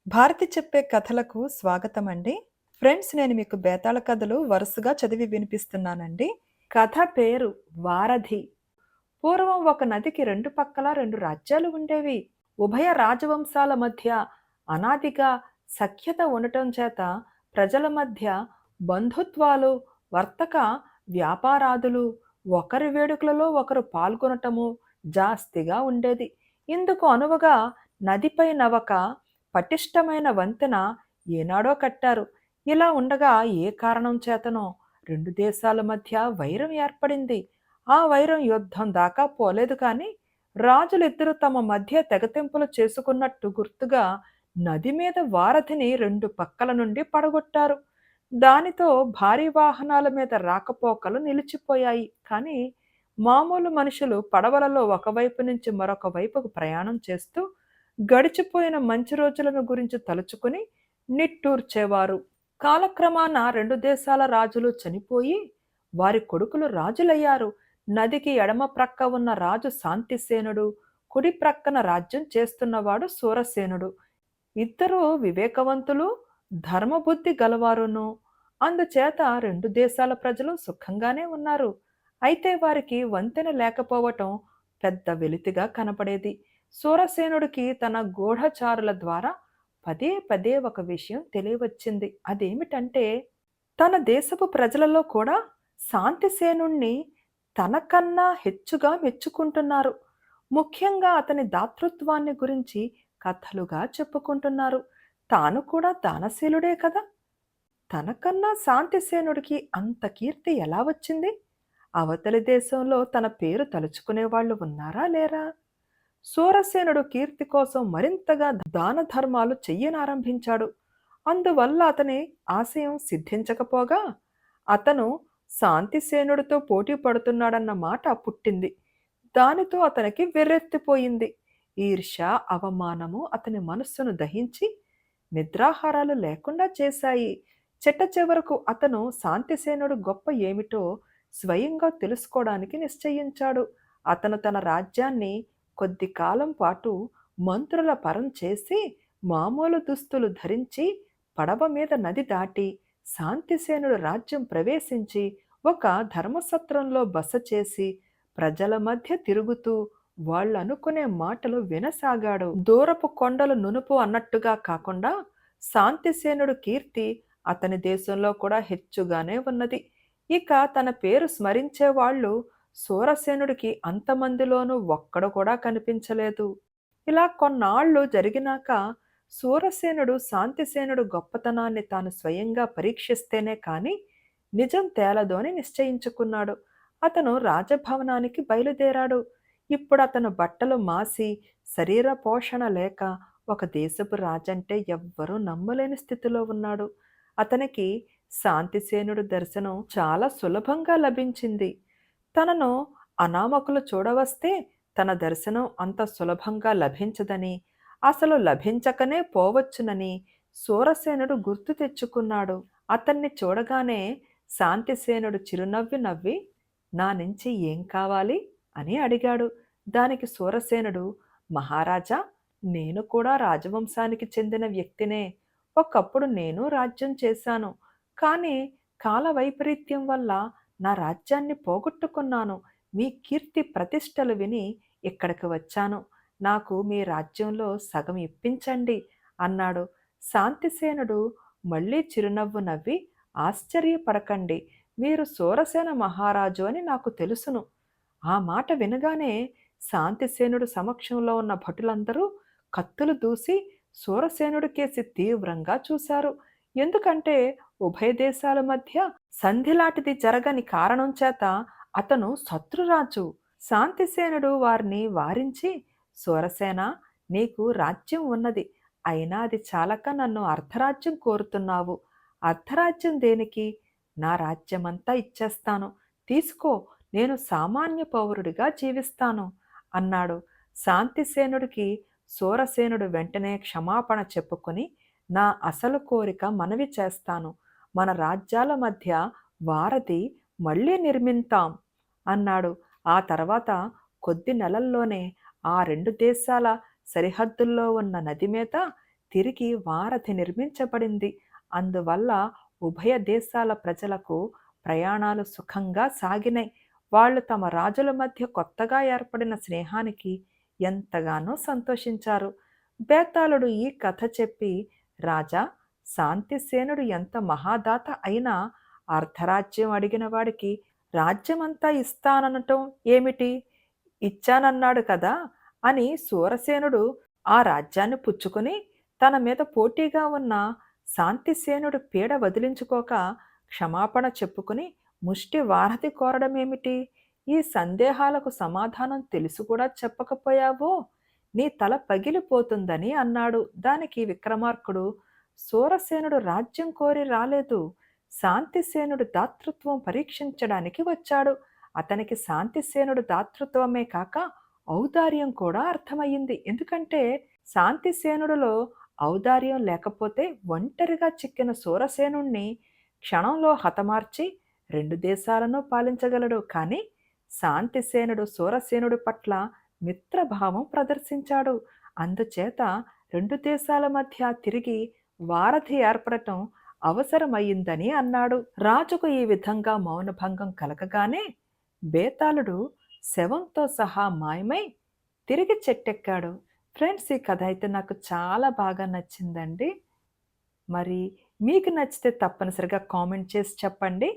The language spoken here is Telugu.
భారతి చెప్పే కథలకు స్వాగతమండి. ఫ్రెండ్స్, నేను మీకు బేతాళ కథలు వరుసగా చదివి వినిపిస్తున్నానండి. కథ పేరు వారధి. పూర్వం ఒక నదికి రెండు పక్కల రెండు రాజ్యాలు ఉండేవి. ఉభయ రాజవంశాల మధ్య అనాదిగా సఖ్యత ఉండటం చేత ప్రజల మధ్య బంధుత్వాలు, వర్తక వ్యాపారాదులు, ఒకరి వేడుకలలో ఒకరు పాల్గొనటము జాస్తిగా ఉండేది. ఇందుకు అనువుగా నదిపై నవక పటిష్టమైన వంతెన ఏనాడో కట్టారు. ఇలా ఉండగా ఏ కారణం చేతనో రెండు దేశాల మధ్య వైరం ఏర్పడింది. ఆ వైరం యుద్ధం దాకా పోలేదు కానీ రాజులిద్దరూ తమ మధ్య తెగతెంపులు చేసుకున్నట్టు గుర్తుగా నది మీద వారధిని రెండు పక్కల నుండి పడగొట్టారు. దానితో భారీ వాహనాల మీద రాకపోకలు నిలిచిపోయాయి. కానీ మామూలు మనుషులు పడవలలో ఒకవైపు నుంచి మరొక వైపుకు ప్రయాణం చేస్తూ గడిచిపోయిన మంచి రోజులను గురించి తలుచుకుని నిట్టూర్చేవారు. కాలక్రమాన రెండు దేశాల రాజులు చనిపోయి వారి కొడుకులు రాజులయ్యారు. నదికి ఎడమ ప్రక్క ఉన్న రాజు శాంతిసేనుడు, కుడి ప్రక్కన రాజ్యం చేస్తున్నవాడు సూరసేనుడు. ఇద్దరూ వివేకవంతులు, ధర్మబుద్ధి గలవారును. అందుచేత రెండు దేశాల ప్రజలు సుఖంగానే ఉన్నారు. అయితే వారికి వంతెన లేకపోవటం పెద్ద వెలితిగా కనపడేది. సూరసేనుడికి తన గూఢచారుల ద్వారా పదే పదే ఒక విషయం తెలియవచ్చింది. అదేమిటంటే, తన దేశపు ప్రజలలో కూడా శాంతిసేనుణ్ణి తనకన్నా హెచ్చుగా మెచ్చుకుంటున్నారు. ముఖ్యంగా అతని దాతృత్వాన్ని గురించి కథలుగా చెప్పుకుంటున్నారు. తాను కూడా దానశీలుడే కదా. తనకన్నా శాంతిసేనుడికి అంత కీర్తి ఎలా వచ్చింది? అవతలి దేశంలో తన పేరు తలుచుకునే వాళ్ళు ఉన్నారా లేరా? సూరసేనుడు కీర్తి కోసం మరింతగా దాన ధర్మాలు చెయ్యనారంభించాడు. అందువల్ల అతని ఆశయం సిద్ధించకపోగా అతను శాంతిసేనుడితో పోటీ పడుతున్నాడన్న మాట పుట్టింది. దానితో అతనికి వెర్రెత్తిపోయింది. ఈర్ష్య, అవమానము అతని మనస్సును దహించి నిద్రాహారాలు లేకుండా చేశాయి. చిట్ట చివరకు అతను శాంతిసేనుడు గొప్ప ఏమిటో స్వయంగా తెలుసుకోవడానికి నిశ్చయించాడు. అతను తన రాజ్యాన్ని కొద్ది కాలం పాటు మంత్రుల పరం చేసి మామూలు దుస్తులు ధరించి పడవ మీద నది దాటి శాంతిసేనుడు రాజ్యం ప్రవేశించి ఒక ధర్మసత్రంలో బస చేసి ప్రజల మధ్య తిరుగుతూ వాళ్ళనుకునే మాటలు వినసాగాడు. దూరపు కొండలు నునుపు అన్నట్టుగా కాకుండా శాంతిసేనుడు కీర్తి అతని దేశంలో కూడా హెచ్చుగానే ఉన్నది. ఇక తన పేరు స్మరించేవాళ్ళు సూరసేనుడికి అంతమందిలోనూ ఒక్కడు కూడా కనిపించలేదు. ఇలా కొన్నాళ్ళు జరిగినాక సూరసేనుడు శాంతిసేనుడు గొప్పతనాన్ని తాను స్వయంగా పరీక్షిస్తేనే కాని నిజం తేలదు అని నిశ్చయించుకున్నాడు. అతను రాజభవనానికి బయలుదేరాడు. ఇప్పుడు అతను బట్టలు మాసి శరీర పోషణ లేక ఒక దేశపు రాజంటే ఎవ్వరూ నమ్మలేని స్థితిలో ఉన్నాడు. అతనికి శాంతిసేనుడు దర్శనం చాలా సులభంగా లభించింది. తనను అనామకులు చూడవస్తే తన దర్శనం అంత సులభంగా లభించదని, అసలు లభించకనే పోవచ్చునని సూరసేనుడు గుర్తు తెచ్చుకున్నాడు. అతన్ని చూడగానే శాంతిసేనుడు చిరునవ్వి నవ్వి, నా నుంచి ఏం కావాలి అని అడిగాడు. దానికి సూరసేనుడు, మహారాజా, నేను కూడా రాజవంశానికి చెందిన వ్యక్తినే. ఒకప్పుడు నేను రాజ్యం చేశాను. కానీ కాల వైపరీత్యం వల్ల నా రాజ్యాన్ని పోగొట్టుకున్నాను. మీ కీర్తి ప్రతిష్టలు విని ఇక్కడికి వచ్చాను. నాకు మీ రాజ్యంలో సగం ఇప్పించండి అన్నాడు. శాంతిసేనుడు మళ్ళీ చిరునవ్వు నవ్వి, ఆశ్చర్యపడకండి, మీరు సూరసేన మహారాజు అని నాకు తెలుసును. ఆ మాట వినగానే శాంతిసేనుడు సమక్షంలో ఉన్న భటులందరూ కత్తులు దూసి సూరసేనుడి కేసి తీవ్రంగా చూశారు. ఎందుకంటే ఉభయ దేశాల మధ్య సంధిలాంటిది జరగని కారణం చేత అతను శత్రురాజు. శాంతిసేనుడు వారిని వారించి, సూరసేన, నీకు రాజ్యం ఉన్నది. అయినా అది చాలక నన్ను అర్ధరాజ్యం కోరుతున్నావు. అర్ధరాజ్యం దేనికి? నా రాజ్యమంతా ఇచ్చేస్తాను. తీసుకో, నేను సామాన్య పౌరుడిగా జీవిస్తాను అన్నాడు. శాంతిసేనుడికి సూరసేనుడు వెంటనే క్షమాపణ చెప్పుకొని, నా అసలు కోరిక మనవి చేస్తాను. మన రాజ్యాల మధ్య వారధి మళ్ళీ నిర్మింతాం అన్నాడు. ఆ తర్వాత కొద్ది నెలల్లోనే ఆ రెండు దేశాల సరిహద్దుల్లో ఉన్న నది మీద తిరిగి వారధి నిర్మించబడింది. అందువల్ల ఉభయ దేశాల ప్రజలకు ప్రయాణాలు సుఖంగా సాగినాయి. వాళ్ళు తమ రాజుల మధ్య కొత్తగా ఏర్పడిన స్నేహానికి ఎంతగానో సంతోషించారు. బేతాళుడు ఈ కథ చెప్పి, రాజా, శాంతిసేనుడు ఎంత మహాదాత అయినా అర్ధరాజ్యం అడిగిన వాడికి రాజ్యమంతా ఇస్తాననటం ఏమిటి? ఇచ్చానన్నాడు కదా అని సూరసేనుడు ఆ రాజ్యాన్ని పుచ్చుకుని తన మీద పోటీగా ఉన్న శాంతిసేనుడు పీడ వదిలించుకోక క్షమాపణ చెప్పుకుని ముష్టి వారధి కోరడమేమిటి? ఈ సందేహాలకు సమాధానం తెలుసు కూడా చెప్పకపోయావో నీ తల పగిలిపోతుందని అన్నాడు. దానికి విక్రమార్కుడు, సూరసేనుడు రాజ్యం కోరి రాలేదు, శాంతిసేనుడు దాతృత్వం పరీక్షించడానికి వచ్చాడు. అతనికి శాంతిసేనుడు దాతృత్వమే కాక ఔదార్యం కూడా అర్థమయ్యింది. ఎందుకంటే శాంతిసేనుడిలో ఔదార్యం లేకపోతే ఒంటరిగా చిక్కిన సూరసేనుణ్ణి క్షణంలో హతమార్చి 2 దేశాలను పాలించగలడు. కానీ శాంతిసేనుడు సూరసేనుడి పట్ల మిత్రభావం ప్రదర్శించాడు. అందుచేత 2 దేశాల మధ్య తిరిగి వారధి ఏర్పడటం అవసరమయ్యిందని అన్నాడు. రాజుకు ఈ విధంగా మౌనభంగం కలగగానే బేతాళుడు శవంతో సహా మాయమై తిరిగి చెట్టెక్కాడు. ఫ్రెండ్స్, ఈ కథ అయితే నాకు చాలా బాగా నచ్చిందండి. మరి మీకు నచ్చితే తప్పనిసరిగా కామెంట్ చేసి చెప్పండి.